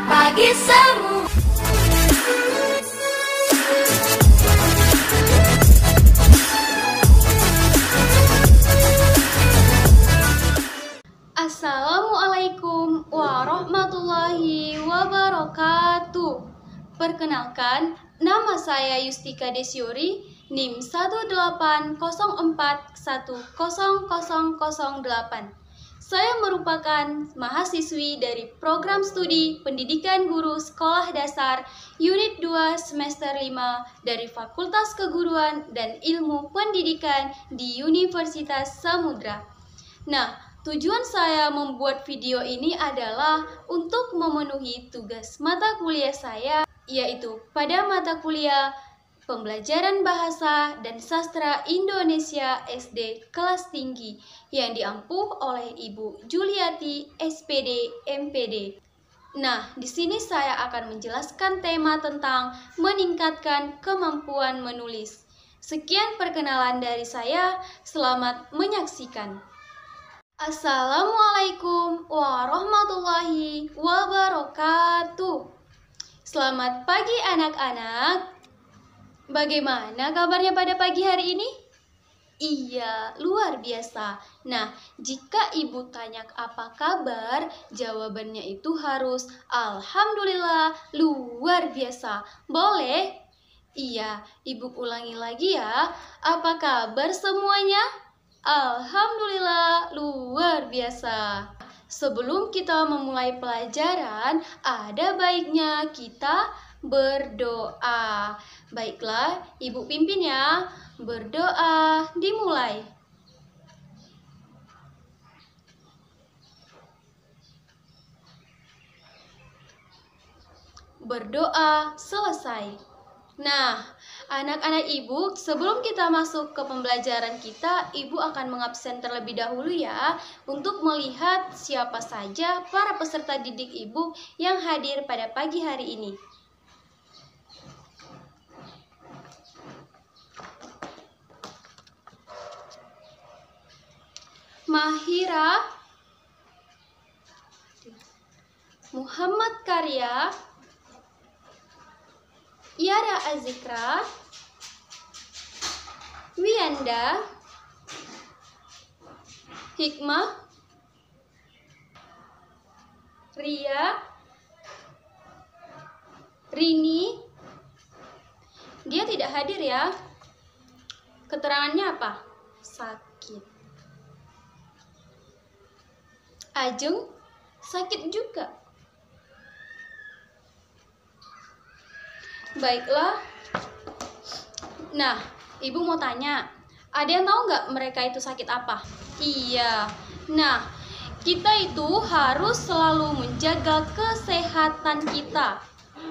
pagi semua. Assalamualaikum warahmatullahi wabarakatuh. Perkenalkan, nama saya Yustika Desyuri, NIM 180410008. Saya merupakan mahasiswi dari program studi Pendidikan Guru Sekolah Dasar Unit 2 Semester 5 dari Fakultas Keguruan dan Ilmu Pendidikan di Universitas Samudra. Nah, tujuan saya membuat video ini adalah untuk memenuhi tugas mata kuliah saya, yaitu pada mata kuliah Pembelajaran Bahasa dan Sastra Indonesia SD kelas tinggi yang diampuh oleh Ibu Juliati SPD MPD. Nah, di sini saya akan menjelaskan tema tentang meningkatkan kemampuan menulis. Sekian perkenalan dari saya, selamat menyaksikan. Assalamualaikum warahmatullahi wabarakatuh. Selamat pagi anak-anak. Bagaimana kabarnya pada pagi hari ini? Iya, luar biasa. Nah, jika ibu tanya apa kabar, jawabannya itu harus alhamdulillah, luar biasa. Boleh? Iya, ibu ulangi lagi ya. Apa kabar semuanya? Alhamdulillah, luar biasa. Sebelum kita memulai pelajaran, ada baiknya kita berdoa. Baiklah, ibu pimpin ya. Berdoa dimulai. Berdoa selesai. Nah, anak-anak ibu, sebelum kita masuk ke pembelajaran kita, ibu akan mengabsen terlebih dahulu ya, untuk melihat siapa saja para peserta didik ibu yang hadir pada pagi hari ini. Mahira, Muhammad Karya, Yara Azikra, Wianda, Hikmah, Ria, Rini. Dia tidak hadir ya. Keterangannya apa? Sakit. Ajeng sakit juga. Baiklah. Nah, ibu mau tanya, ada yang tahu nggak mereka itu sakit apa? Iya. Nah, kita itu harus selalu menjaga kesehatan kita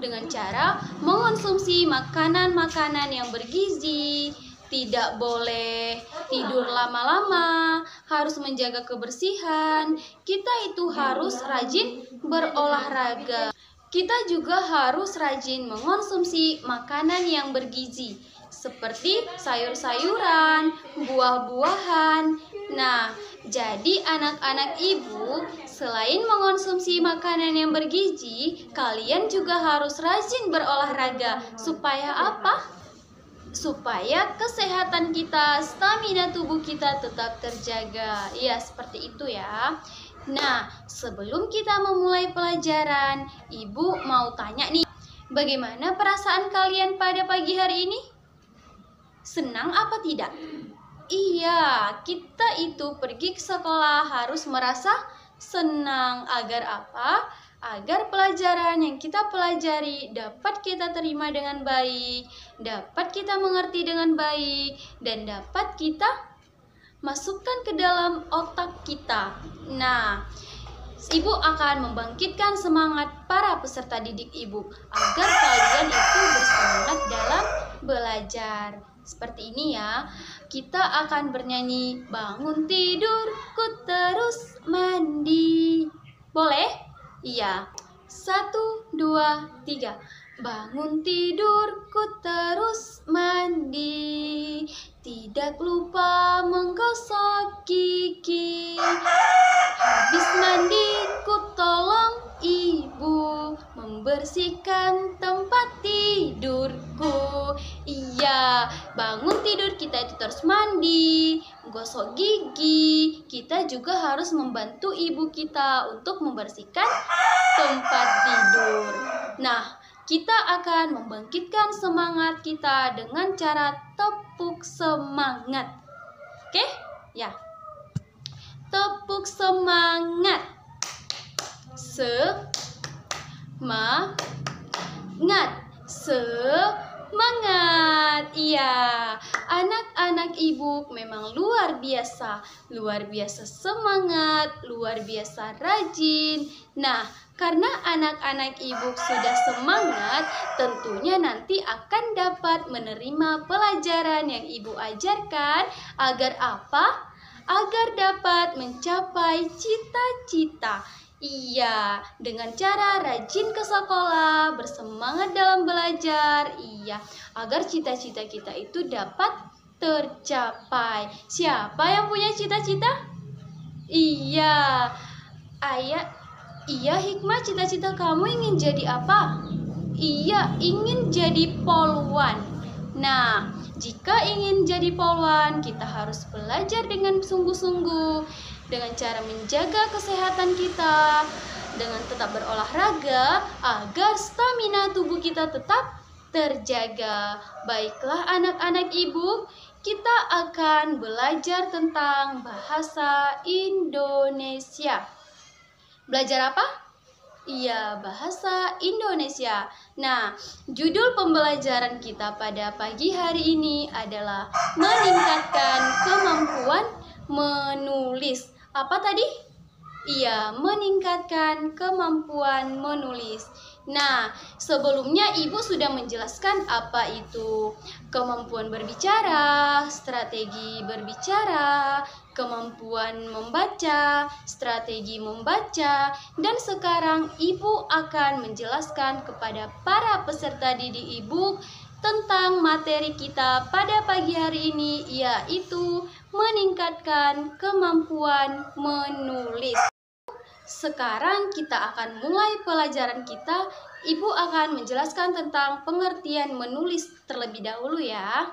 dengan cara mengonsumsi makanan-makanan yang bergizi. Tidak boleh tidur lama-lama, harus menjaga kebersihan. Kita itu harus rajin berolahraga. Kita juga harus rajin mengonsumsi makanan yang bergizi, seperti sayur-sayuran, buah-buahan. Nah, jadi anak-anak ibu, selain mengonsumsi makanan yang bergizi, kalian juga harus rajin berolahraga. Supaya apa? Supaya kesehatan kita, stamina tubuh kita tetap terjaga. Ya, seperti itu ya. Nah, sebelum kita memulai pelajaran, ibu mau tanya nih, bagaimana perasaan kalian pada pagi hari ini? Senang apa tidak? Iya, kita itu pergi ke sekolah harus merasa senang. Agar apa? Agar pelajaran yang kita pelajari dapat kita terima dengan baik, dapat kita mengerti dengan baik, dan dapat kita masukkan ke dalam otak kita. Nah, ibu akan membangkitkan semangat para peserta didik ibu agar kalian itu bersemangat dalam belajar. Seperti ini ya, kita akan bernyanyi bangun tidurku terus mandi. Boleh? Iya. 1, 2, 3. Bangun tidurku terus mandi, tidak lupa menggosok gigi. Habis mandi ku tolong ibu membersihkan tempat tidurku. Iya, bangun tidur kita itu terus mandi, gosok gigi. Kita juga harus membantu ibu kita untuk membersihkan tempat tidur. Nah, kita akan membangkitkan semangat kita dengan cara tepuk semangat. Oke? Ya. Tepuk semangat. Semangat. Iya, anak-anak ibu memang luar biasa semangat, luar biasa rajin. Nah, karena anak-anak ibu sudah semangat, tentunya nanti akan dapat menerima pelajaran yang ibu ajarkan. Agar apa? Agar dapat mencapai cita-cita. Iya, dengan cara rajin ke sekolah, bersemangat dalam belajar. Iya, agar cita-cita kita itu dapat tercapai. Siapa yang punya cita-cita? Iya, Ayah. Iya, Hikmah, cita-cita kamu ingin jadi apa? Iya, ingin jadi polwan. Nah, jika ingin jadi polwan, kita harus belajar dengan sungguh-sungguh, dengan cara menjaga kesehatan kita, dengan tetap berolahraga, agar stamina tubuh kita tetap terjaga. Baiklah anak-anak ibu, kita akan belajar tentang bahasa Indonesia. Belajar apa? Iya, bahasa Indonesia. Nah, judul pembelajaran kita pada pagi hari ini adalah meningkatkan kemampuan menulis. Apa tadi? Iya, meningkatkan kemampuan menulis. Nah, sebelumnya ibu sudah menjelaskan apa itu kemampuan berbicara, strategi berbicara, kemampuan membaca, strategi membaca, dan sekarang ibu akan menjelaskan kepada para peserta didik ibu tentang materi kita pada pagi hari ini, yaitu meningkatkan kemampuan menulis. Sekarang kita akan mulai pelajaran kita. Ibu akan menjelaskan tentang pengertian menulis terlebih dahulu ya.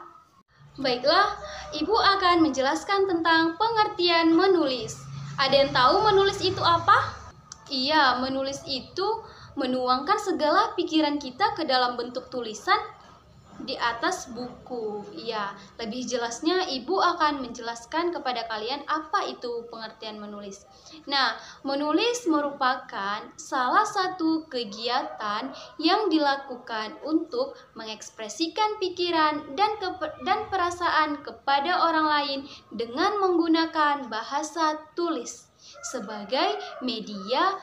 Baiklah, ibu akan menjelaskan tentang pengertian menulis. Ada yang tahu menulis itu apa? Iya, menulis itu menuangkan segala pikiran kita ke dalam bentuk tulisan di atas buku. Iya, lebih jelasnya ibu akan menjelaskan kepada kalian apa itu pengertian menulis. Nah, menulis merupakan salah satu kegiatan yang dilakukan untuk mengekspresikan pikiran dan perasaan kepada orang lain dengan menggunakan bahasa tulis sebagai media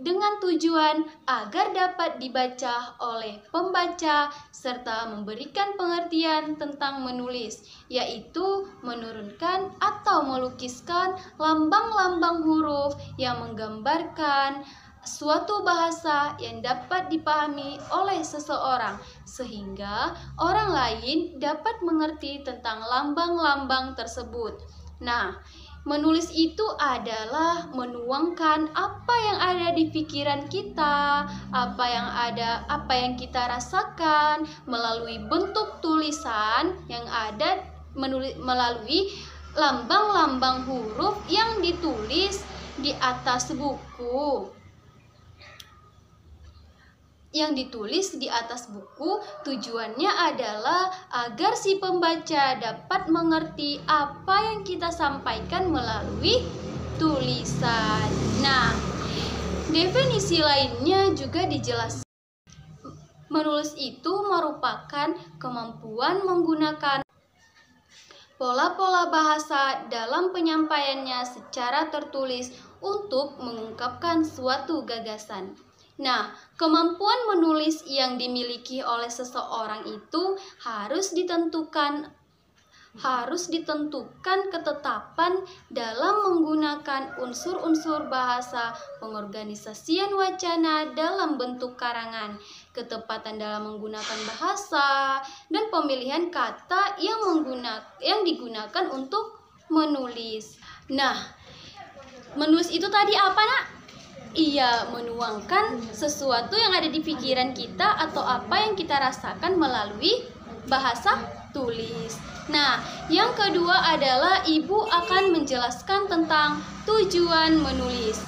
dengan tujuan agar dapat dibaca oleh pembaca serta memberikan pengertian tentang menulis, yaitu menurunkan atau melukiskan lambang-lambang huruf yang menggambarkan suatu bahasa yang dapat dipahami oleh seseorang, sehingga orang lain dapat mengerti tentang lambang-lambang tersebut. Nah, menulis itu adalah menuangkan apa yang ada di pikiran kita, apa yang kita rasakan melalui bentuk tulisan yang ada melalui lambang-lambang huruf yang ditulis di atas buku. Tujuannya adalah agar si pembaca dapat mengerti apa yang kita sampaikan melalui tulisan. Nah, definisi lainnya juga dijelaskan. Menulis itu merupakan kemampuan menggunakan pola-pola bahasa dalam penyampaiannya secara tertulis untuk mengungkapkan suatu gagasan. Nah, kemampuan menulis yang dimiliki oleh seseorang itu harus ditentukan ketetapan dalam menggunakan unsur-unsur bahasa, pengorganisasian wacana dalam bentuk karangan, ketepatan dalam menggunakan bahasa, dan pemilihan kata yang digunakan untuk menulis. Nah, menulis itu tadi apa, Nak? Ia menuangkan sesuatu yang ada di pikiran kita atau apa yang kita rasakan melalui bahasa tulis. Nah, yang kedua adalah ibu akan menjelaskan tentang tujuan menulis.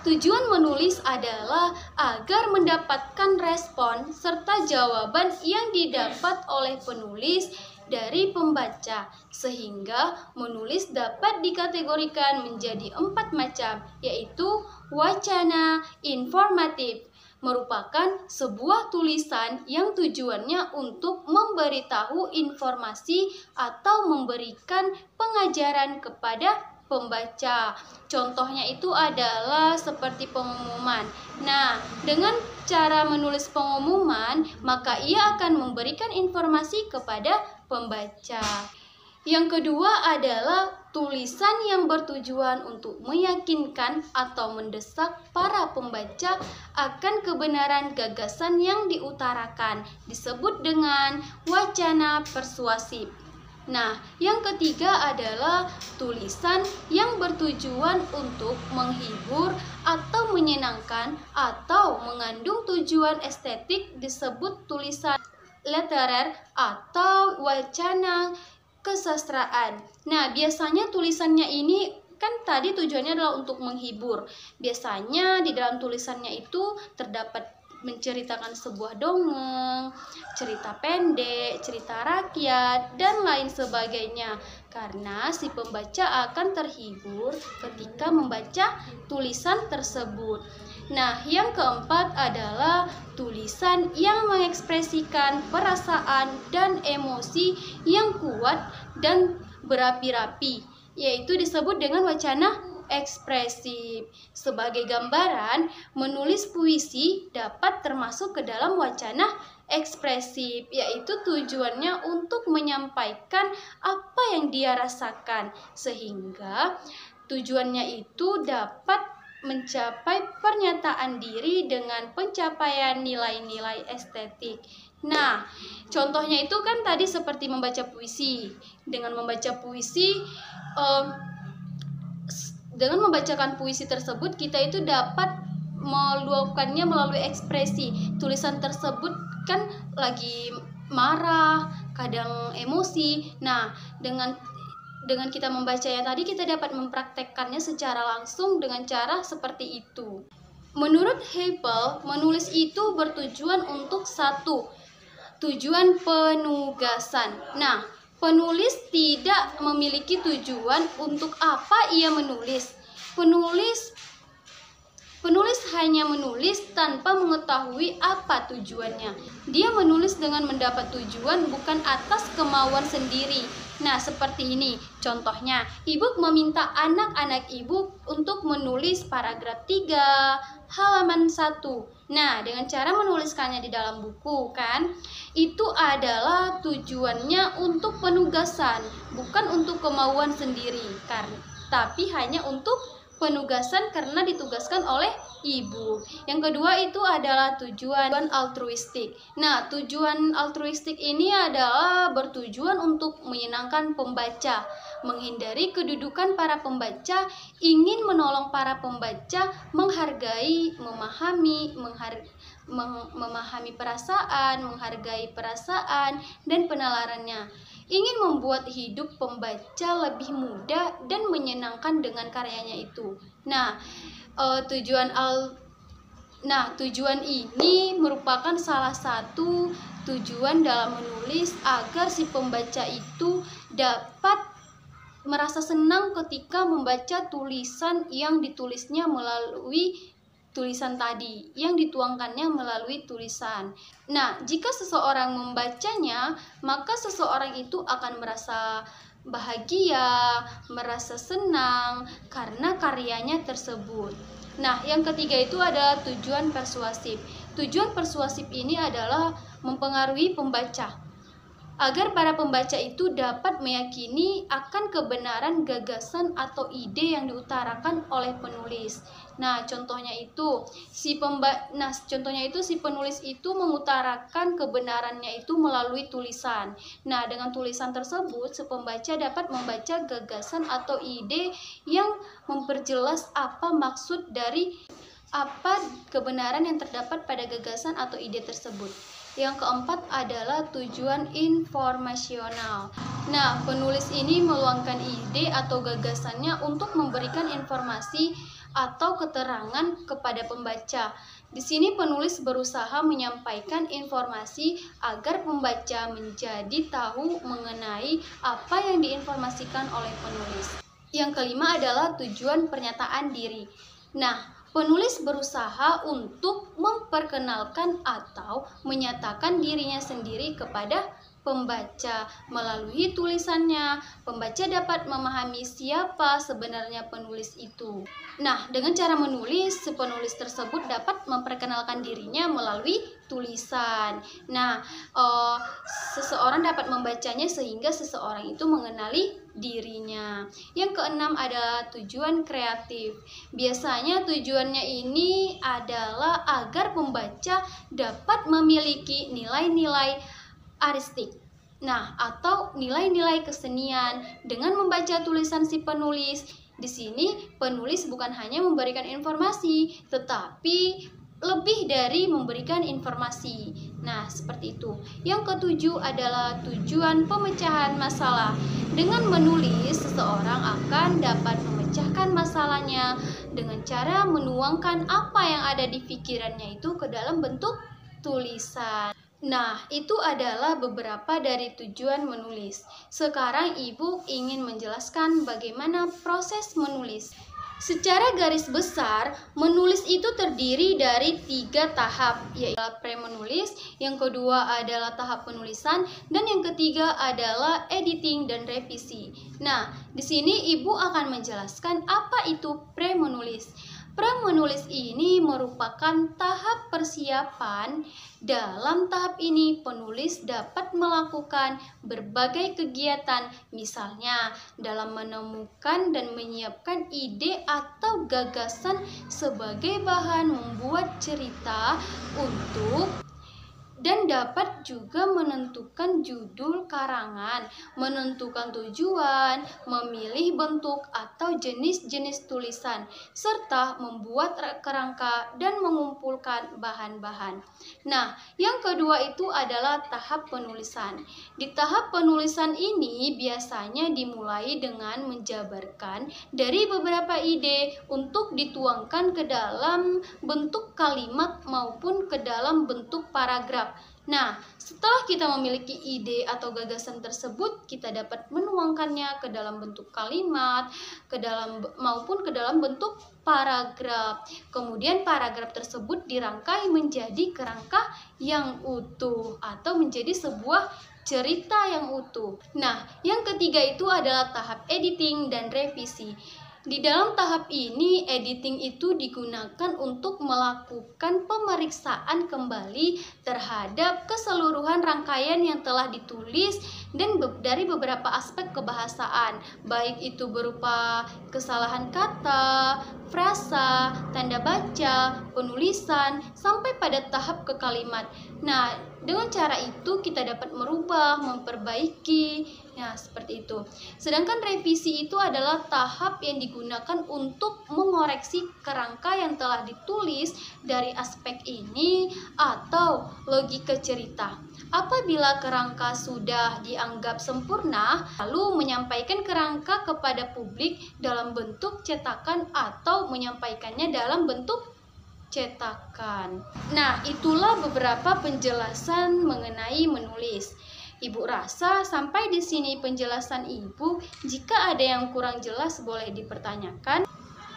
Tujuan menulis adalah agar mendapatkan respon serta jawaban yang didapat oleh penulis dari pembaca, sehingga menulis dapat dikategorikan menjadi 4 macam, yaitu wacana, informatif, merupakan sebuah tulisan yang tujuannya untuk memberitahu informasi atau memberikan pengajaran kepada pembaca. Contohnya itu adalah seperti pengumuman. Nah, dengan cara menulis pengumuman, maka ia akan memberikan informasi kepada pembaca. Yang kedua adalah tulisan yang bertujuan untuk meyakinkan atau mendesak para pembaca akan kebenaran gagasan yang diutarakan, disebut dengan wacana persuasif. Nah, yang ketiga adalah tulisan yang bertujuan untuk menghibur atau menyenangkan atau mengandung tujuan estetik, disebut tulisan literer atau wacana kesastraan. Nah, biasanya tulisannya ini kan tadi tujuannya adalah untuk menghibur. Biasanya di dalam tulisannya itu terdapat menceritakan sebuah dongeng, cerita pendek, cerita rakyat, dan lain sebagainya. Karena si pembaca akan terhibur ketika membaca tulisan tersebut. Nah, yang keempat adalah tulisan yang mengekspresikan perasaan dan emosi yang kuat dan berapi-api, yaitu disebut dengan wacana ekspresif. Sebagai gambaran, menulis puisi dapat termasuk ke dalam wacana ekspresif, yaitu tujuannya untuk menyampaikan apa yang dia rasakan, sehingga tujuannya itu dapat mencapai pernyataan diri dengan pencapaian nilai-nilai estetik. Nah, contohnya itu kan tadi seperti membaca puisi. Dengan membacakan puisi tersebut, kita itu dapat meluapkannya melalui ekspresi. Tulisan tersebut kan lagi marah, kadang emosi. Nah, dengan kita membacanya tadi, kita dapat mempraktekkannya secara langsung dengan cara seperti itu. Menurut Heipel, menulis itu bertujuan untuk satu, tujuan penugasan. Nah, penulis tidak memiliki tujuan untuk apa ia menulis. Penulis hanya menulis tanpa mengetahui apa tujuannya. Dia menulis dengan mendapat tujuan, bukan atas kemauan sendiri. Nah, seperti ini contohnya. Ibu meminta anak-anak ibu untuk menulis paragraf 3 halaman 1. Nah, dengan cara menuliskannya di dalam buku kan, itu adalah tujuannya untuk penugasan, bukan untuk kemauan sendiri, tapi hanya untuk penugasan karena ditugaskan oleh ibu. Yang kedua itu adalah tujuan altruistik. Nah, tujuan altruistik ini adalah bertujuan untuk menyenangkan pembaca, menghindari kedudukan para pembaca, ingin menolong para pembaca, menghargai, memahami perasaan, menghargai perasaan dan penalarannya. Ingin membuat hidup pembaca lebih mudah dan menyenangkan dengan karyanya itu. Nah, tujuan ini merupakan salah satu tujuan dalam menulis agar si pembaca itu dapat merasa senang ketika membaca tulisan yang ditulisnya melalui tulisan tadi, yang dituangkannya melalui tulisan. Nah, jika seseorang membacanya, maka seseorang itu akan merasa bahagia, merasa senang karena karyanya tersebut. Nah, yang ketiga itu adalah tujuan persuasif. Tujuan persuasif ini adalah mempengaruhi pembaca, agar para pembaca itu dapat meyakini akan kebenaran gagasan atau ide yang diutarakan oleh penulis. Nah, contohnya itu si penulis itu mengutarakan kebenarannya itu melalui tulisan. Nah, dengan tulisan tersebut, si pembaca dapat membaca gagasan atau ide yang memperjelas apa maksud dari apa kebenaran yang terdapat pada gagasan atau ide tersebut. Yang keempat adalah tujuan informasional. Nah, penulis ini meluangkan ide atau gagasannya untuk memberikan informasi atau keterangan kepada pembaca. Di sini penulis berusaha menyampaikan informasi agar pembaca menjadi tahu mengenai apa yang diinformasikan oleh penulis. Yang kelima adalah tujuan pernyataan diri. Nah, penulis berusaha untuk memperkenalkan atau menyatakan dirinya sendiri kepada pembaca. Melalui tulisannya, pembaca dapat memahami siapa sebenarnya penulis itu. Nah, dengan cara menulis, penulis tersebut dapat memperkenalkan dirinya melalui tulisan. Nah, seseorang dapat membacanya sehingga seseorang itu mengenali dirinya. Yang keenam adalah tujuan kreatif. Biasanya tujuannya ini adalah agar pembaca dapat memiliki nilai-nilai artistik. Nah, atau nilai-nilai kesenian dengan membaca tulisan si penulis. Di sini penulis bukan hanya memberikan informasi, tetapi lebih dari memberikan informasi. Nah, seperti itu. Yang ketujuh adalah tujuan pemecahan masalah. Dengan menulis, seseorang akan dapat memecahkan masalahnya dengan cara menuangkan apa yang ada di pikirannya itu ke dalam bentuk tulisan. Nah, itu adalah beberapa dari tujuan menulis. Sekarang Ibu ingin menjelaskan bagaimana proses menulis. Secara garis besar, menulis itu terdiri dari 3 tahap, yaitu pre-menulis, yang kedua adalah tahap penulisan, dan yang ketiga adalah editing dan revisi. Nah, di sini Ibu akan menjelaskan apa itu pre-menulis. Pre-menulis ini merupakan tahap persiapan. Dalam tahap ini, penulis dapat melakukan berbagai kegiatan, misalnya dalam menemukan dan menyiapkan ide atau gagasan sebagai bahan membuat cerita untuk dan dapat juga menentukan judul karangan, menentukan tujuan, memilih bentuk atau jenis-jenis tulisan, serta membuat kerangka dan mengumpulkan bahan-bahan. Nah, yang kedua itu adalah tahap penulisan. Di tahap penulisan ini biasanya dimulai dengan menjabarkan dari beberapa ide untuk dituangkan ke dalam bentuk kalimat maupun ke dalam bentuk paragraf. Nah, setelah kita memiliki ide atau gagasan tersebut, kita dapat menuangkannya ke dalam bentuk kalimat, maupun ke dalam bentuk paragraf. Kemudian paragraf tersebut dirangkai menjadi kerangka yang utuh atau menjadi sebuah cerita yang utuh. Nah, yang ketiga itu adalah tahap editing dan revisi. Di dalam tahap ini, editing itu digunakan untuk melakukan pemeriksaan kembali terhadap keseluruhan rangkaian yang telah ditulis dan dari beberapa aspek kebahasaan, baik itu berupa kesalahan kata, frasa, tanda baca, penulisan, sampai pada tahap ke kalimat. Nah, dengan cara itu kita dapat merubah, memperbaiki, ya seperti itu. Sedangkan revisi itu adalah tahap yang digunakan untuk mengoreksi kerangka yang telah ditulis dari aspek ini atau logika cerita. Apabila kerangka sudah dianggap sempurna, lalu menyampaikan kerangka kepada publik dalam bentuk cetakan atau menyampaikannya dalam bentuk cetakan. Nah, itulah beberapa penjelasan mengenai menulis. Ibu rasa sampai di sini penjelasan Ibu. Jika ada yang kurang jelas boleh dipertanyakan.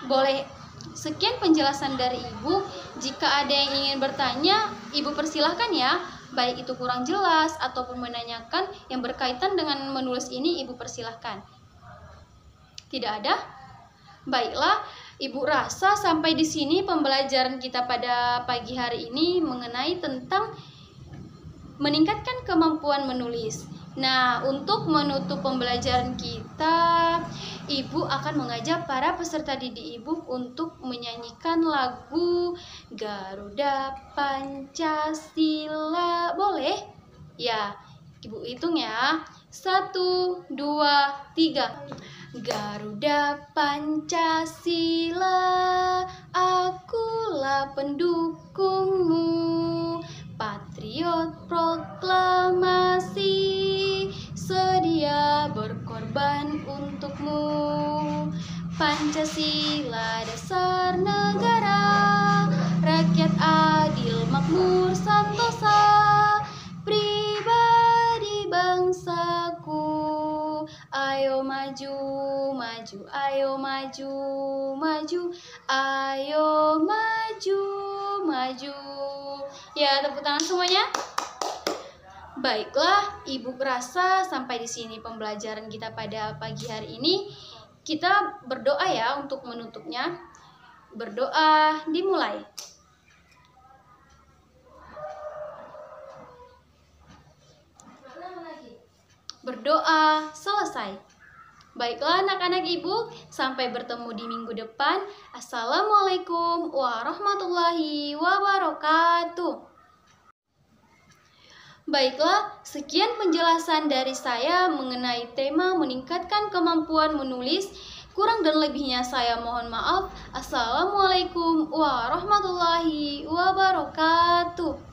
Boleh sekian penjelasan dari Ibu. Jika ada yang ingin bertanya, Ibu persilahkan ya. Baik itu kurang jelas ataupun menanyakan yang berkaitan dengan menulis ini, Ibu persilahkan. Tidak ada? Baiklah, Ibu rasa sampai di sini pembelajaran kita pada pagi hari ini mengenai tentang meningkatkan kemampuan menulis. Nah, untuk menutup pembelajaran kita, Ibu akan mengajak para peserta didik Ibu untuk menyanyikan lagu Garuda Pancasila. Boleh? Ya, Ibu hitung ya. 1, 2, 3. Garuda Pancasila, akulah pendukungmu. Patriot proklamasi, sedia berkorban untukmu. Pancasila dasar negara, rakyat adil makmur santosa, pribadi bangsaku. Ayo maju, maju, ayo maju, maju, ayo maju, maju. Ya, tepuk tangan semuanya. Baiklah, Ibu rasa sampai di sini pembelajaran kita pada pagi hari ini. Kita berdoa ya untuk menutupnya. Berdoa dimulai. Berdoa selesai. Baiklah anak-anak Ibu, sampai bertemu di minggu depan. Assalamualaikum warahmatullahi wabarakatuh. Baiklah, sekian penjelasan dari saya mengenai tema meningkatkan kemampuan menulis. Kurang dan lebihnya saya mohon maaf. Assalamualaikum warahmatullahi wabarakatuh.